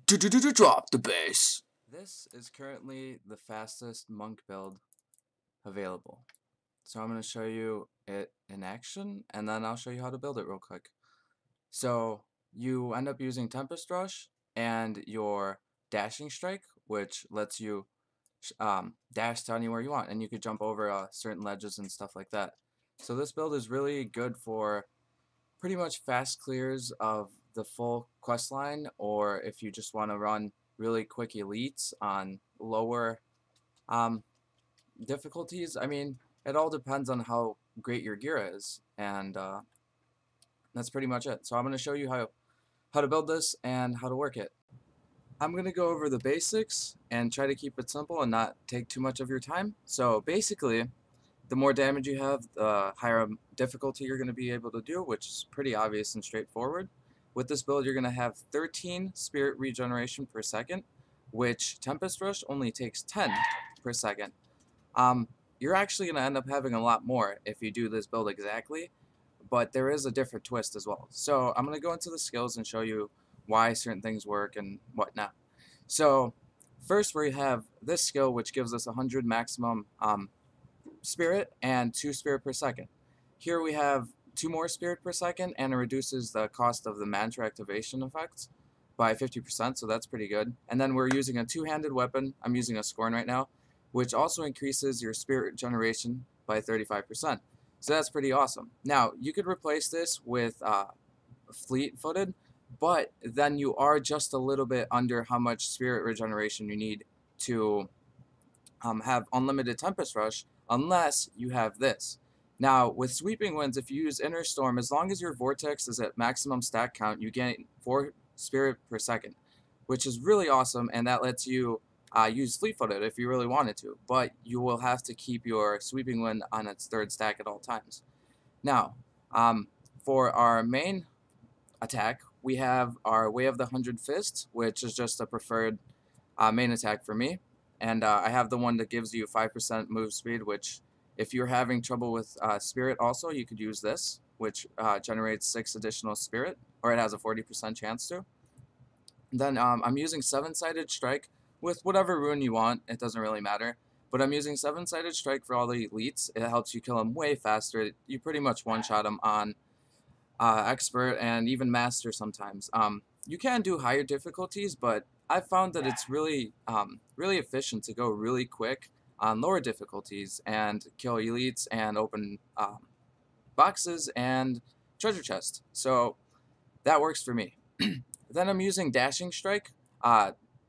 Drop the bass. This is currently the fastest monk build available. So I'm going to show you it in action, and then I'll show you how to build it real quick. So you end up using Tempest Rush and your Dashing Strike, which lets you dash to anywhere you want, and you could jump over certain ledges and stuff like that. So this build is really good for pretty much fast clears of the full quest line, or if you just want to run really quick elites on lower um, difficulties. I mean, it all depends on how great your gear is, and that's pretty much it. So I'm going to show you how to build this and how to work it. I'm going to go over the basics and try to keep it simple and not take too much of your time. So basically, the more damage you have, the higher difficulty you're going to be able to do, which is pretty obvious and straightforward. With this build, you're going to have 13 spirit regeneration per second, which Tempest Rush only takes 10 per second. You're actually going to end up having a lot more if you do this build exactly, but there is a different twist as well. So I'm going to go into the skills and show you why certain things work and whatnot. So first we have this skill, which gives us 100 maximum spirit and 2 spirit per second. Here we have 2 more spirit per second, and it reduces the cost of the mantra activation effects by 50%, so that's pretty good. And then we're using a 2-handed weapon. I'm using a Scorn right now, which also increases your spirit generation by 35%. So that's pretty awesome. Now, you could replace this with fleet-footed, but then you are just a little bit under how much spirit regeneration you need to have unlimited Tempest Rush, unless you have this. Now, with Sweeping Winds, if you use Inner Storm, as long as your Vortex is at maximum stack count, you gain 4 spirit per second, which is really awesome, and that lets you use Fleet-footed if you really wanted to, but you will have to keep your Sweeping Wind on its 3rd stack at all times. Now, for our main attack, we have our Way of the 100 Fists, which is just a preferred main attack for me. And I have the one that gives you 5% move speed, which if you're having trouble with spirit also, you could use this, which generates 6 additional spirit, or it has a 40% chance to. Then I'm using 7-sided strike with whatever rune you want. It doesn't really matter. But I'm using 7-sided strike for all the elites. It helps you kill them way faster. You pretty much one-shot them on expert and even master sometimes. You can do higher difficulties, but I've found that it's really really efficient to go really quick on lower difficulties and kill elites and open boxes and treasure chests. So that works for me. Then I'm using Dashing Strike,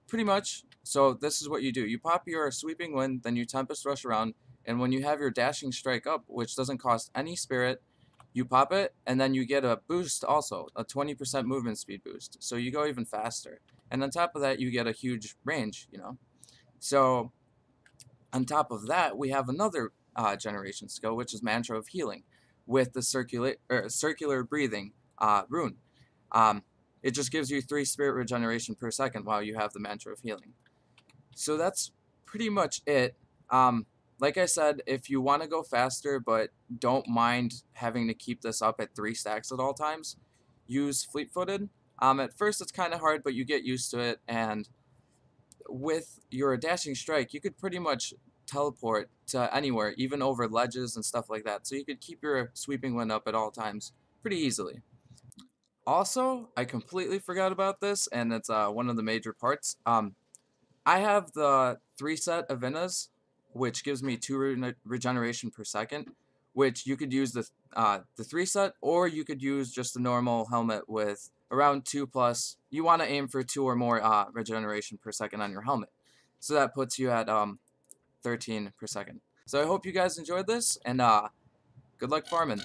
pretty much. So this is what you do. You pop your Sweeping Wind, then you Tempest Rush around, and when you have your Dashing Strike up, which doesn't cost any spirit, you pop it, and then you get a boost also, a 20% movement speed boost. So you go even faster. And on top of that, you get a huge range, you know. So on top of that, we have another generation skill, which is Mantra of Healing, with the circular breathing rune. It just gives you 3 spirit regeneration per second while you have the Mantra of Healing. So that's pretty much it. Like I said, if you want to go faster but don't mind having to keep this up at 3 stacks at all times, use Fleet-footed. At first it's kind of hard, but you get used to it, and with your Dashing Strike, you could pretty much teleport to anywhere, even over ledges and stuff like that, so you could keep your Sweeping Wind up at all times pretty easily. Also, I completely forgot about this, and it's one of the major parts. I have the 3-set Avinas, which gives me 2 regeneration per second, which you could use the 3-set, or you could use just the normal helmet with around 2+. You want to aim for 2 or more regeneration per second on your helmet. So that puts you at 13 per second. So I hope you guys enjoyed this, and good luck farming.